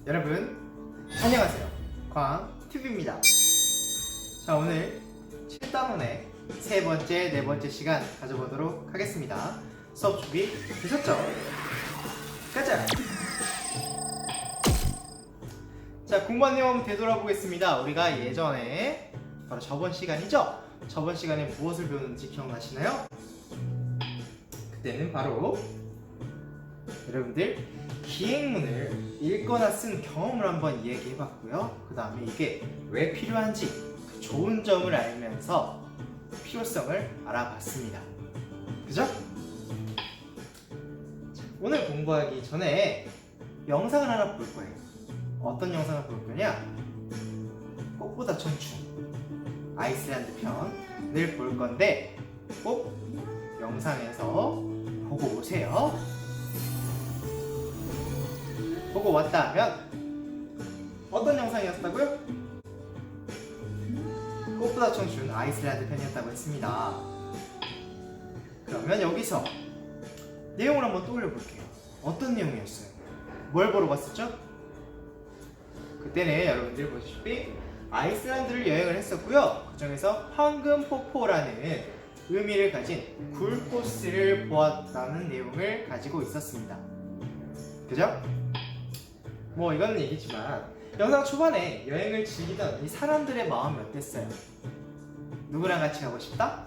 여러분 안녕하세요, 광TV입니다. 자, 오늘 7단원의 세 번째, 네 번째 시간 가져보도록 하겠습니다. 수업 준비 되셨죠? 가자! 자, 공부한 내용 되돌아보겠습니다. 우리가 예전에 바로 저번 시간이죠? 저번 시간에 무엇을 배웠는지 기억나시나요? 그때는 바로 여러분들 기행문을 읽거나 쓴 경험을 한번 이야기해봤고요. 그 다음에 이게 왜 필요한지 그 좋은 점을 알면서 필요성을 알아봤습니다. 그죠? 자, 오늘 공부하기 전에 영상을 하나 볼 거예요. 어떤 영상을 볼 거냐? 꽃보다 청춘 아이슬란드 편을 볼 건데 꼭 영상에서 보고 오세요. 보고 왔다 하면 어떤 영상이었다고요? 꽃보다 청춘 아이슬란드 편이었다고 했습니다. 그러면 여기서 내용을 한번 떠올려 볼게요. 어떤 내용이었어요? 뭘 보러 갔었죠? 그때는 여러분들 보시다시피 아이슬란드를 여행을 했었고요. 그 중에서 황금폭포라는 의미를 가진 굴코스를 보았다는 내용을 가지고 있었습니다. 그죠? 뭐 이거는 얘기지만 영상 초반에 여행을 즐기던 이 사람들의 마음이 어땠어요? 누구랑 같이 가고 싶다?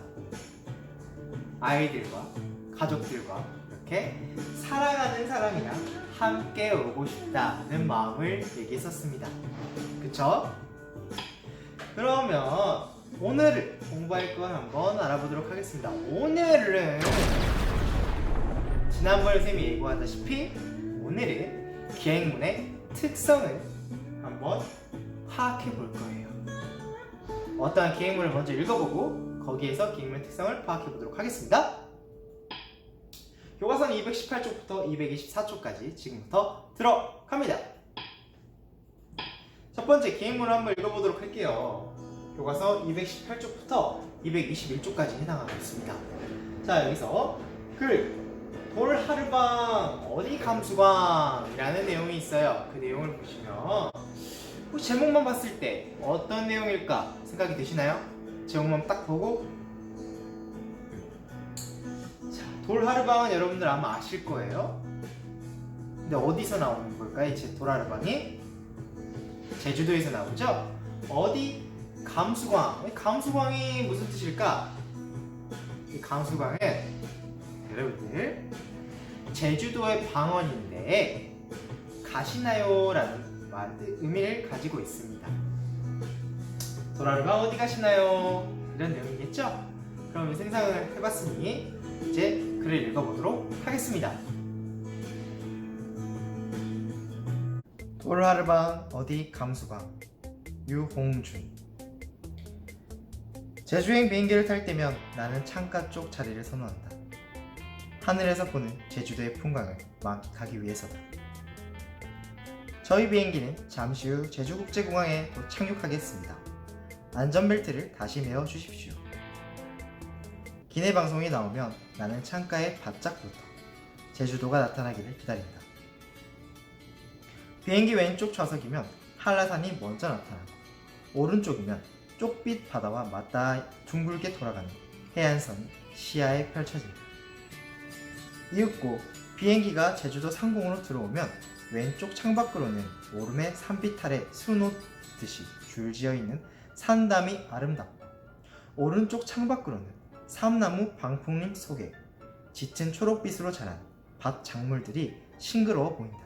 아이들과 가족들과 이렇게 사랑하는 사람이랑 함께 오고 싶다는 마음을 얘기했었습니다. 그쵸? 그러면 오늘 공부할 건 한번 알아보도록 하겠습니다. 오늘은 지난번에 선생님이 예고하다시피 오늘은 기행문의 특성을 한번 파악해 볼 거예요. 어떠한 기행문을 먼저 읽어보고 거기에서 기행문의 특성을 파악해 보도록 하겠습니다. 교과서는 218쪽부터 224쪽까지 지금부터 들어갑니다. 첫 번째 기행문을 한번 읽어보도록 할게요. 교과서 218쪽부터 221쪽까지 해당하고 있습니다. 자, 여기서 돌하르방 어디 감수광이라는 내용이 있어요. 그 내용을 보시면 혹시 제목만 봤을 때 어떤 내용일까 생각이 되시나요? 제목만 딱 보고 자, 돌하르방은 여러분들 아마 아실 거예요. 근데 어디서 나오는 걸까요? 이 돌하르방이 제주도에서 나오죠? 어디? 감수광. 감수광이 무슨 뜻일까? 이 감수광은 여러분들 제주도의 방언인데 가시나요? 라는 의미를 가지고 있습니다. 돌아르방 어디 가시나요? 이런 내용이겠죠? 그럼 생각을 해봤으니 이제 글을 읽어보도록 하겠습니다. 돌하르방 어디 감수광 유홍준. 제주행 비행기를 탈 때면 나는 창가 쪽 자리를 선호한다. 하늘에서 보는 제주도의 풍광을 만끽하기 위해서다. 저희 비행기는 잠시 후 제주국제공항에 착륙하겠습니다. 안전벨트를 다시 매어 주십시오. 기내 방송이 나오면 나는 창가에 바짝 붙어 제주도가 나타나기를 기다린다. 비행기 왼쪽 좌석이면 한라산이 먼저 나타나고 오른쪽이면 쪽빛 바다와 맞닿아 둥글게 돌아가는 해안선이 시야에 펼쳐진다. 이윽고 비행기가 제주도 상공으로 들어오면 왼쪽 창밖으로는 오름의 산빛 아래 수놓듯이 줄지어 있는 산담이 아름답고 오른쪽 창밖으로는 삼나무 방풍림 속에 짙은 초록빛으로 자란 밭 작물들이 싱그러워 보인다.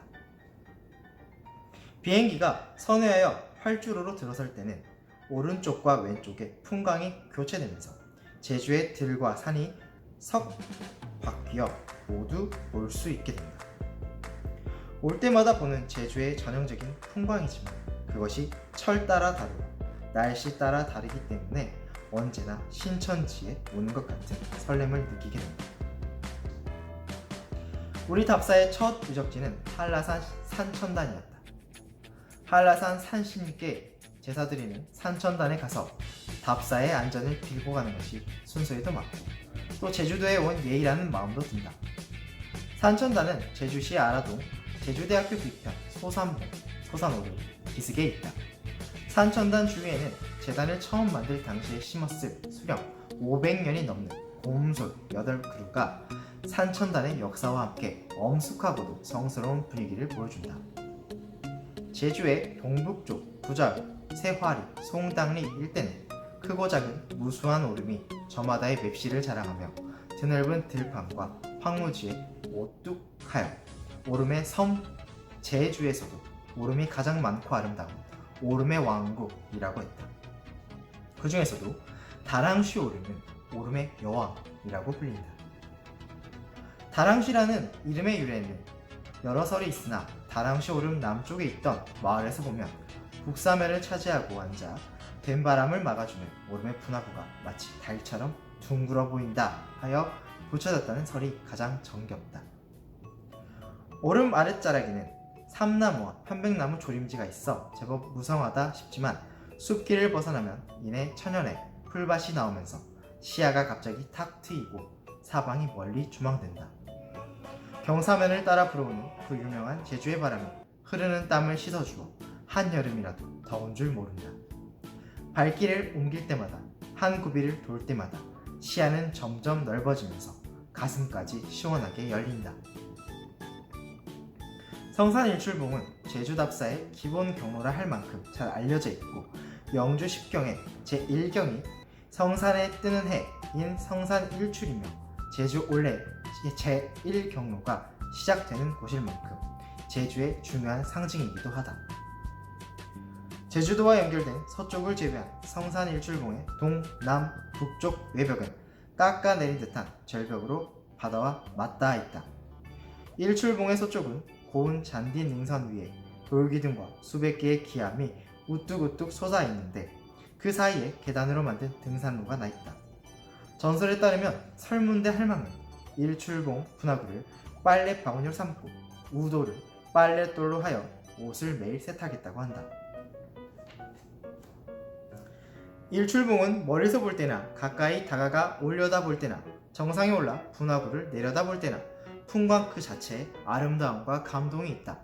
비행기가 선회하여 활주로로 들어설 때는 오른쪽과 왼쪽의 풍광이 교체되면서 제주의 들과 산이 석 바뀌어 모두 볼 수 있게 된다. 올 때마다 보는 제주의 전형적인 풍광이지만 그것이 철 따라 다르고 날씨 따라 다르기 때문에 언제나 신천지에 오는 것 같은 설렘을 느끼게 됩니다. 우리 답사의 첫 유적지는 한라산 산천단이었다. 한라산 산신께 제사드리는 산천단에 가서 답사의 안전을 빌고 가는 것이 순서에도 맞고 또 제주도에 온 예의라는 마음도 든다. 산천단은 제주시 아라동 제주대학교 뒤편 소산봉 솟아오르는 기슭에 있다. 산천단 주위에는 제단을 처음 만들 당시에 심었을 수령 500년이 넘는 곰솔 8그루가 산천단의 역사와 함께 엄숙하고도 성스러운 분위기를 보여준다. 제주의 동북쪽 부자읍, 새화리, 송당리 일대는 크고 작은 무수한 오름이 저마다의 맵시를 자랑하며 드넓은 들판과 황무지에 오뚝하여 오름의 섬 제주에서도 오름이 가장 많고 아름다운 오름의 왕국이라고 했다. 그 중에서도 다랑쉬 오름은 오름의 여왕이라고 불린다. 다랑쉬라는 이름의 유래는 여러 설이 있으나 다랑쉬 오름 남쪽에 있던 마을에서 보면 북사면을 차지하고 앉아 된바람을 막아주는 오름의 분화구가 마치 달처럼 둥글어 보인다 하여 붙여졌다는 설이 가장 정겹다. 오름 아랫자락에는 삼나무와 편백나무 조림지가 있어 제법 무성하다 싶지만 숲길을 벗어나면 이내 천연의 풀밭이 나오면서 시야가 갑자기 탁 트이고 사방이 멀리 조망된다. 경사면을 따라 불어오는 그 유명한 제주의 바람이 흐르는 땀을 씻어주어 한여름이라도 더운 줄 모른다. 발길을 옮길 때마다 한 구비를 돌 때마다 시야는 점점 넓어지면서 가슴까지 시원하게 열린다. 성산 일출봉은 제주답사의 기본 경로라 할 만큼 잘 알려져 있고 영주 10경의 제1경이 성산에 뜨는 해인 성산 일출이며 제주 올해 제1경로가 시작되는 곳일 만큼 제주의 중요한 상징이기도 하다. 제주도와 연결된 서쪽을 제외한 성산 일출봉의 동, 남, 북쪽 외벽은 깎아내린 듯한 절벽으로 바다와 맞닿아 있다. 일출봉의 서쪽은 고운 잔디 능선 위에 돌기둥과 수백 개의 기암이 우뚝우뚝 솟아 있는데 그 사이에 계단으로 만든 등산로가 나 있다. 전설에 따르면 설문대 할망은 일출봉 분화구를 빨래 방울로 삼고 우도를 빨래돌로 하여 옷을 매일 세탁했다고 한다. 일출봉은 멀리서 볼 때나 가까이 다가가 올려다 볼 때나 정상에 올라 분화구를 내려다 볼 때나 풍광 그 자체에 아름다움과 감동이 있다.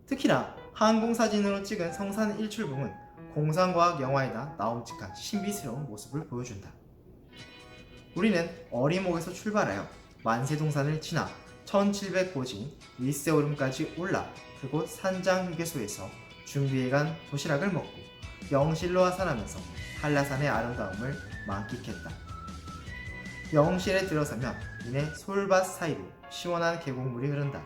특히나 항공사진으로 찍은 성산 일출봉은 공상과학 영화에나 나옴직한 신비스러운 모습을 보여준다. 우리는 어리목에서 출발하여 만세동산을 지나 1700고지인 윗세오름까지 올라 그곳 산장휴게소에서 준비해간 도시락을 먹고 영실로 하산하면서 한라산의 아름다움을 만끽했다. 영실에 들어서면 이내 솔밭 사이로 시원한 계곡물이 흐른다.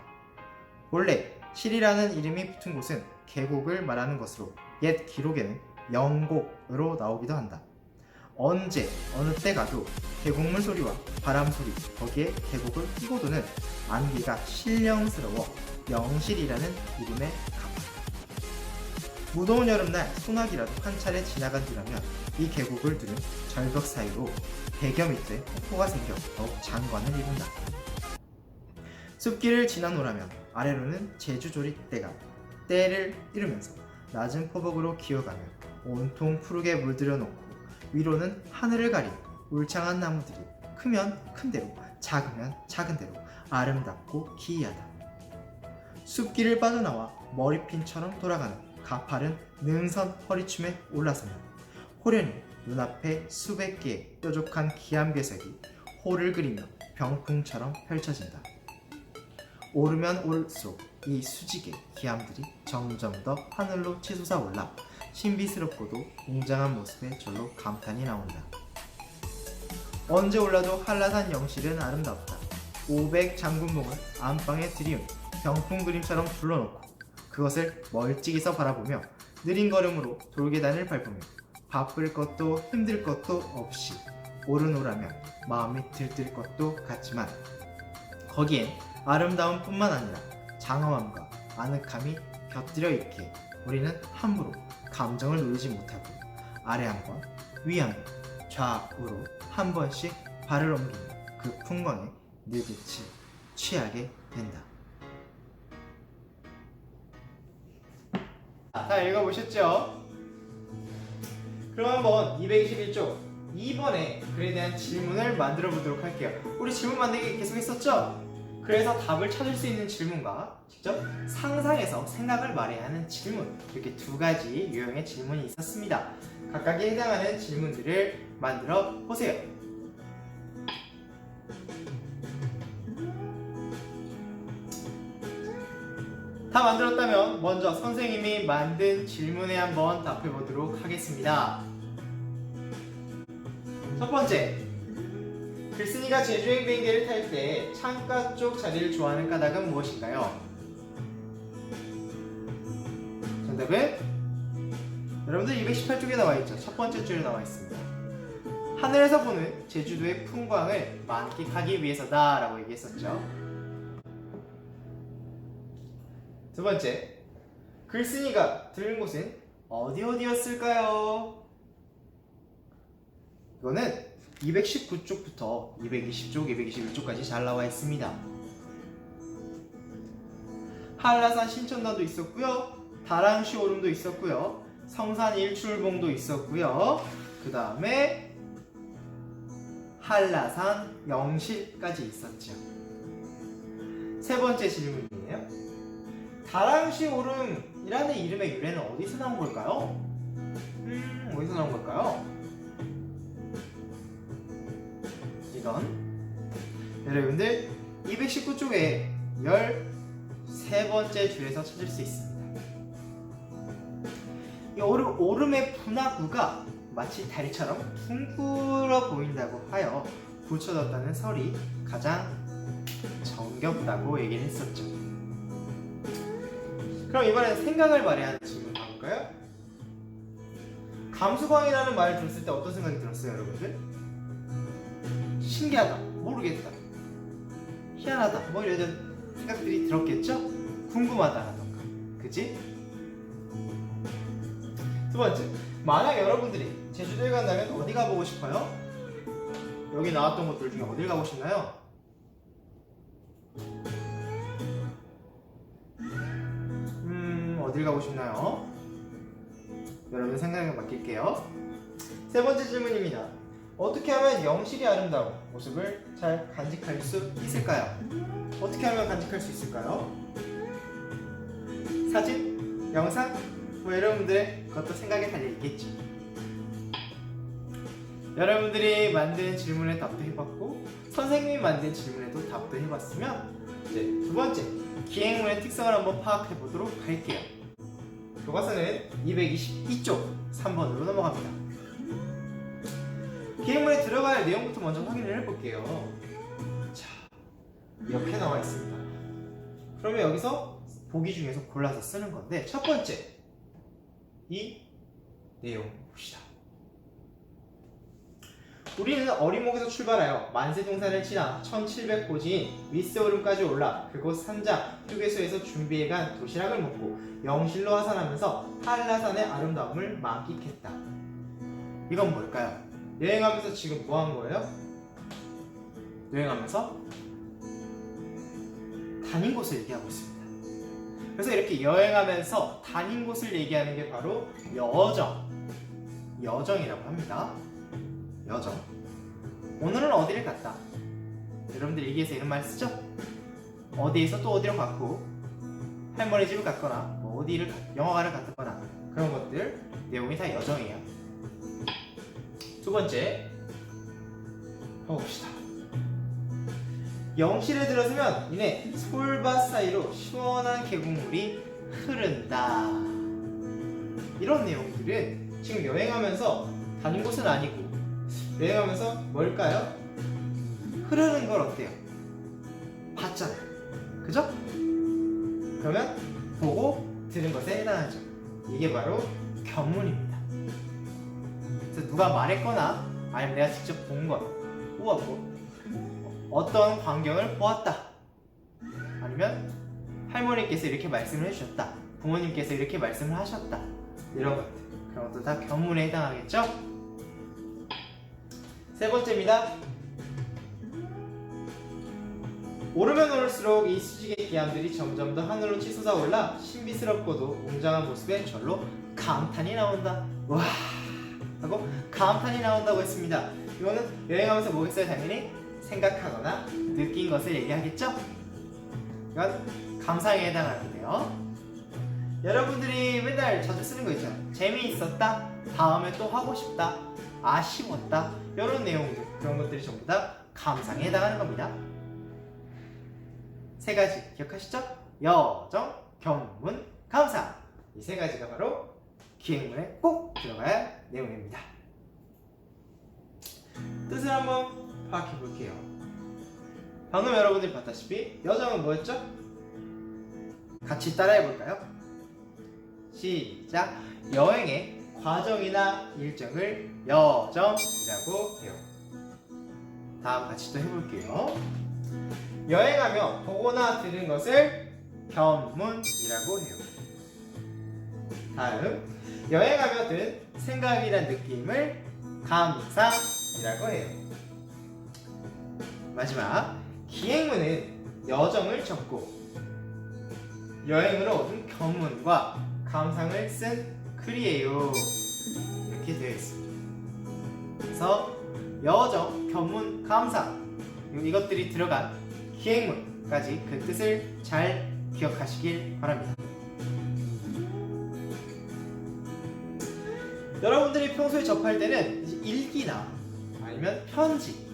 본래 실이라는 이름이 붙은 곳은 계곡을 말하는 것으로 옛 기록에는 영곡으로 나오기도 한다. 언제 어느 때 가도 계곡물 소리와 바람 소리 거기에 계곡을 끼고 도는 안개가 신령스러워 영실이라는 이름에 가깝다. 무더운 여름날 소나기라도 한 차례 지나간 뒤라면 이 계곡을 두른 절벽 사이로 100여 미터의 폭포가 생겨 더욱 장관을 이룬다. 숲길을 지나노라면 아래로는 제주조리대가 때를 이루면서 낮은 포복으로 기어가며 온통 푸르게 물들여 놓고 위로는 하늘을 가린 울창한 나무들이 크면 큰 대로 작으면 작은 대로 아름답고 기이하다. 숲길을 빠져나와 머리핀처럼 돌아가는 가파른 능선 허리춤에 올라서면 호련히 눈앞에 수백 개의 뾰족한 기암괴석이 호를 그리며 병풍처럼 펼쳐진다. 오르면 올수록 이 수직의 기암들이 점점 더 하늘로 치솟아 올라 신비스럽고도 웅장한 모습에 절로 감탄이 나온다. 언제 올라도 한라산 영실은 아름답다. 500 장군봉을 안방에 들이운 병풍 그림처럼 둘러놓고 그것을 멀찍이서 바라보며 느린 걸음으로 돌계단을 밟으며 바쁠 것도 힘들 것도 없이 오르노라며 마음이 들뜰 것도 같지만 거기엔 아름다움 뿐만 아니라 장엄함과 아늑함이 곁들여 있기에 우리는 함부로 감정을 누르지 못하고 아래 한 번, 위 한 번, 좌우로 한 번씩 발을 옮기며 그 풍광에 느긋이 취하게 된다. 다 읽어보셨죠? 그럼 한번 221쪽 2번의 글에 대한 질문을 만들어 보도록 할게요. 우리 질문 만들기 계속 했었죠? 그래서 답을 찾을 수 있는 질문과 직접 상상해서 생각을 말해야 하는 질문, 이렇게 두 가지 유형의 질문이 있었습니다. 각각에 해당하는 질문들을 만들어 보세요. 다 만들었다면 먼저 선생님이 만든 질문에 한번 답해 보도록 하겠습니다. 첫 번째, 글쓴이가 제주행 비행기를 탈 때 창가 쪽 자리를 좋아하는 까닭은 무엇인가요? 정답은 여러분들 218쪽에 나와 있죠. 첫 번째 줄에 나와 있습니다. 하늘에서 보는 제주도의 풍광을 만끽하기 위해서다 라고 얘기했었죠. 두 번째, 글쓴이가 들은 곳은 어디였을까요? 이거는 219쪽부터 220쪽, 221쪽까지 잘 나와 있습니다. 한라산 신천단도 있었고요, 다랑시 오름도 있었고요, 성산 일출봉도 있었고요, 그 다음에 한라산 영실까지 있었죠. 세 번째 질문이에요. 다랑시 오름이라는 이름의 유래는 어디서 나온 걸까요? 어디서 나온 걸까요? 이건 여러분들 219쪽에 13번째 줄에서 찾을 수 있습니다. 이 오름의 분화구가 마치 다리처럼 둥글어 보인다고 하여 붙여졌다는 설이 가장 정겹다고 얘기를 했었죠. 그럼 이번엔 생각을 말해야 하는 질문 가볼까요? 감수광이라는 말을 들었을 때 어떤 생각이 들었어요, 여러분들? 신기하다, 모르겠다, 희한하다, 뭐 이런 생각들이 들었겠죠? 궁금하다라던가, 그치? 두 번째, 만약 여러분들이 제주도에 간다면 어디 가보고 싶어요? 여기 나왔던 것들 중에 어딜 가고 싶나요? 어딜 가고 싶나요? 여러분 생각에 맡길게요. 세 번째 질문입니다. 어떻게 하면 영실이 아름다운 모습을 잘 간직할 수 있을까요? 어떻게 하면 간직할 수 있을까요? 사진? 영상? 뭐 여러분들의 그것도 생각에 달려있겠죠. 여러분들이 만든 질문에 답도 해봤고 선생님이 만든 질문에도 답도 해봤으면 이제 두 번째, 기행문의 특성을 한번 파악해 보도록 할게요. 교과서는 222쪽 3번으로 넘어갑니다. 기행문에 들어갈 내용부터 먼저 확인을 해볼게요. 자, 이렇게 나와 있습니다. 그러면 여기서 보기 중에서 골라서 쓰는 건데, 첫 번째, 이 내용 봅시다. 우리는 어리목에서 출발하여 만세동산을 지나 1700고지인 윗세오름까지 올라 그곳 산장 휴게소에서 준비해간 도시락을 먹고 영실로 하산하면서 한라산의 아름다움을 만끽했다. 이건 뭘까요? 여행하면서 지금 뭐 한 거예요? 여행하면서 다닌 곳을 얘기하고 있습니다. 그래서 이렇게 여행하면서 다닌 곳을 얘기하는 게 바로 여정이라고 합니다. 여정. 오늘은 어디를 갔다. 여러분들 일기에서 이런 말 쓰죠? 어디에서 또 어디로 갔고, 할머니 집을 갔거나 뭐 어디를 영화관을 갔거나 그런 것들 내용이 다 여정이에요. 두 번째 봅시다. 영실에 들어서면 이내 솔밭 사이로 시원한 계곡물이 흐른다. 이런 내용들은 지금 여행하면서 다닌 곳은 아니고 여행하면서 뭘까요? 흐르는 걸 어때요? 봤잖아요. 그죠? 그러면 보고 들은 것에 해당하죠. 이게 바로 견문입니다. 그래서 누가 말했거나 아니면 내가 직접 본 것, 우와 뭐 어떤 광경을 보았다, 아니면 할머니께서 이렇게 말씀을 해주셨다, 부모님께서 이렇게 말씀을 하셨다, 이런 것들, 그런 것도 다 견문에 해당하겠죠? 세 번째입니다. 오르면 오를수록 이 수직의 기암들이 점점 더 하늘로 치솟아 올라 신비스럽고도 웅장한 모습에 절로 감탄이 나온다. 와 하고 감탄이 나온다고 했습니다. 이거는 여행하면서 뭐겠어요? 당연히 생각하거나 느낀 것을 얘기하겠죠? 이건 감상에 해당하는데요. 여러분들이 맨날 자주 쓰는 거 있죠. 재미있었다, 다음에 또 하고 싶다, 아쉬웠다, 이런 내용들, 그런 것들이 전부 다 감상에 해당하는 겁니다. 세 가지 기억하시죠? 여정, 견문, 감상. 이 세 가지가 바로 기행문에 꼭 들어가야 할 내용입니다. 뜻을 한번 파악해 볼게요. 방금 여러분들이 봤다시피 여정은 뭐였죠? 같이 따라해 볼까요? 시작! 여행의 과정이나 일정을 여정이라고 해요. 다음 같이 또 해볼게요. 여행하며 보거나 들은 것을 견문이라고 해요. 다음, 여행하며 든 생각이란 느낌을 감상이라고 해요. 마지막, 기행문은 여정을 적고 여행으로 얻은 견문과 감상을 쓴 글이에요. 이렇게 되어 있습니다. 그래서 여정, 견문, 감상 이것들이 들어간 기행문까지 그 뜻을 잘 기억하시길 바랍니다. 여러분들이 평소에 접할 때는 일기나 아니면 편지,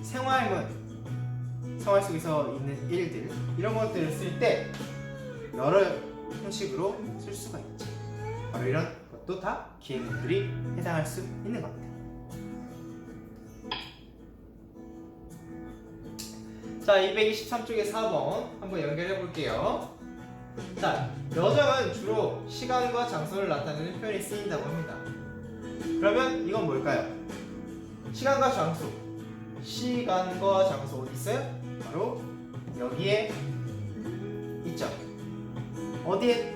생활문, 생활 속에서 있는 일들 이런 것들을 쓸 때 여러 형식으로 쓸 수가 있죠. 바로 이런 것도 다 기행문들이 해당할 수 있는 겁니다. 자, 223쪽의 4번 한번 연결해 볼게요. 자, 여정은 주로 시간과 장소를 나타내는 표현이 쓰인다고 합니다. 그러면 이건 뭘까요? 시간과 장소. 시간과 장소 어디 있어요? 바로 여기에 있죠. 어디에?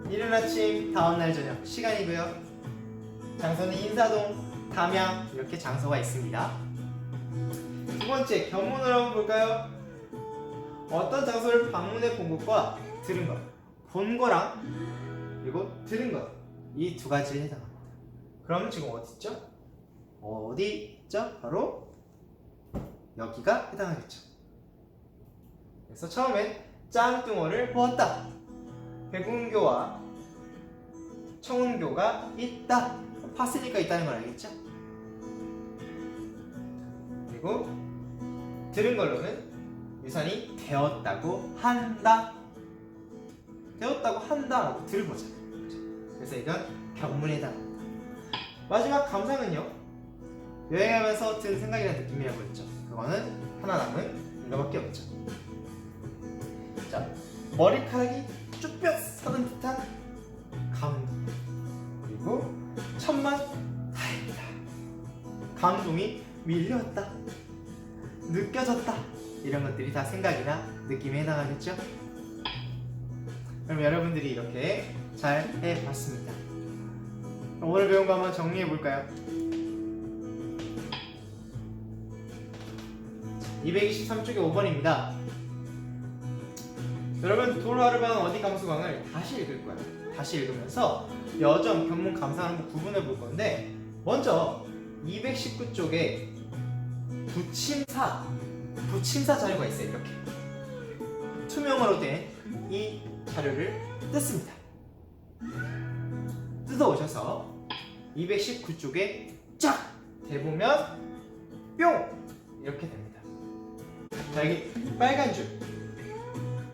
이른 아침, 다음날 저녁 시간이고요. 장소는 인사동, 담양 이렇게 장소가 있습니다. 두 번째, 견문을 한번 볼까요? 어떤 장소를 방문해 본 것과 들은 것. 본 거랑 그리고 들은 것. 이 두 가지에 해당합니다. 그럼 지금 어디 있죠? 어디 있죠? 바로 여기가 해당하겠죠. 그래서 처음엔 짱뚱어를 보았다. 백운교와 청운교가 있다. 봤으니까 있다는 걸 알겠죠? 그리고 들은 걸로는 유산이 되었다고 한다. 되었다고 한다라고 들어보자. 그래서 이건 견문에 해당합니다. 마지막 감상은요. 여행하면서 든 생각이나 느낌이라고 했죠. 그거는 하나 남은 이거밖에 없죠. 자, 머리카락이 쭈뼛 서는 듯한 감동. 그리고 천만 다행이다. 감동이 밀려왔다. 느껴졌다. 이런 것들이 다 생각이나 느낌에 해당하겠죠? 그럼 여러분들이 이렇게 잘 해봤습니다. 그럼 오늘 배운 거 한번 정리해 볼까요? 223쪽의 5번입니다. 여러분 돌하르방 어디 감수광을 다시 읽을 거예요. 다시 읽으면서 여정, 견문, 감상하는 거 구분해 볼 건데 먼저 219쪽에 부침사 자료가 있어요. 이렇게 투명으로 된 이 자료를 뜯습니다. 뜯어 오셔서 219쪽에 쫙 대보면 뿅! 이렇게 됩니다. 자, 여기 빨간 줄.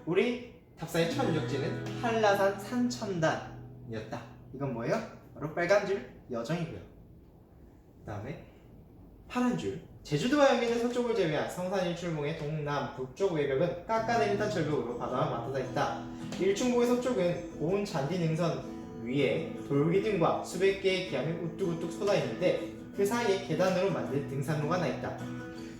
우리 답사의 첫 유적지는 한라산 산천단이었다. 이건 뭐예요? 바로 빨간 줄 여정이고요. 그 다음에 파란 줄. 제주도와 여기는 서쪽을 제외한 성산 일출봉의 동남 북쪽 외벽은 깎아내린 절벽으로 바다와 맞닿아 있다. 일출봉의 서쪽은 고운 잔디 능선 위에 돌기둥과 수백 개의 기암이 우뚝우뚝 솟아있는데 그 사이에 계단으로 만든 등산로가 나있다.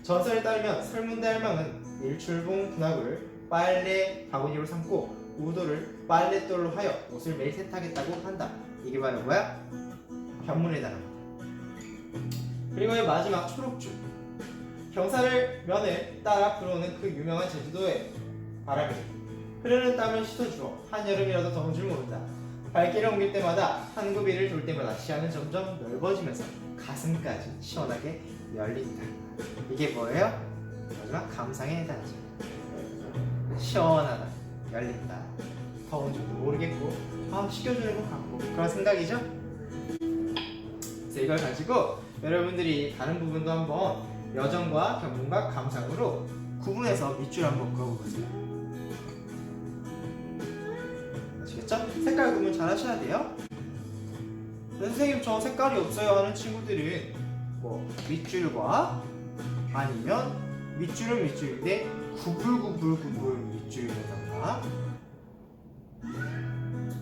전설에 따르면 설문대 할망은 일출봉 분화구를 빨래 바구니로 삼고 우도를 빨랫돌로 하여 옷을 매일 세탁했다고 한다. 이게 바로 뭐야? 견문에 해당합니다. 그리고 마지막 초록줄. 경사를 면을 따라 불어오는 그 유명한 제주도의 바람이 흐르는 땀을 씻어주어 한여름이라도 더운 줄 모른다. 발길을 옮길 때마다 한구비를 돌 때마다 시야는 점점 넓어지면서 가슴까지 시원하게 열린다. 이게 뭐예요? 마지막 감상에 해당하죠. 시원하다. 열린다. 더운지 모르겠고 식혀주는 것 같고 그런 생각이죠? 그래서 이걸 가지고 여러분들이 다른 부분도 한번 여정과 견문과 감상으로 구분해서 밑줄 한번 그어보세요. 아시겠죠? 색깔 구분 잘 하셔야 돼요. 선생님 저 색깔이 없어요 하는 친구들은 뭐 밑줄과 아니면 밑줄은 밑줄인데 구불구불구불 밑줄이라던가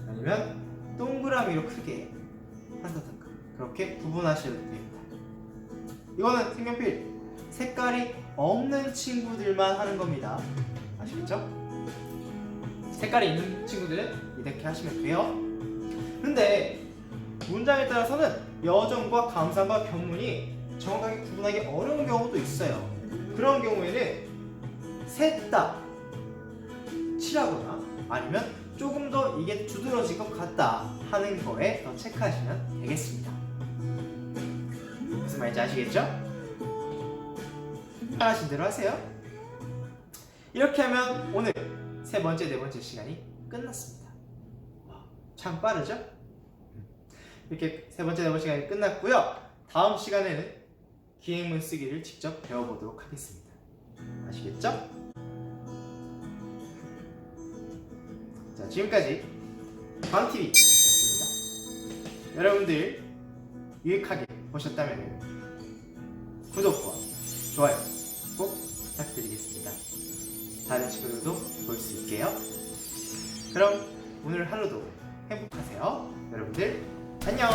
아니면 동그라미로 크게 한다던가 그렇게 구분하셔도 됩니다. 이거는 색연필 색깔이 없는 친구들만 하는 겁니다. 아시겠죠? 색깔이 있는 친구들은 이렇게 하시면 돼요. 근데 문장에 따라서는 여정과 감상과 견문이 정확하게 구분하기 어려운 경우도 있어요. 그런 경우에는 셋 다 칠하거나 아니면 조금 더 이게 두드러진 것 같다 하는 거에 더 체크하시면 되겠습니다. 무슨 말인지 아시겠죠? 하신 대로 하세요. 이렇게 하면 오늘 세 번째, 네 번째 시간이 끝났습니다. 참 빠르죠? 이렇게 세 번째, 네 번째 시간이 끝났고요. 다음 시간에는 기행문 쓰기를 직접 배워보도록 하겠습니다. 아시겠죠? 자, 지금까지 광TV였습니다. 여러분들 유익하게 보셨다면 구독과 좋아요 꼭 부탁드리겠습니다. 다른 친구들도 볼 수 있게요. 그럼 오늘 하루도 행복하세요. 여러분들 안녕.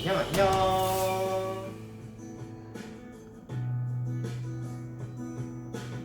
안녕.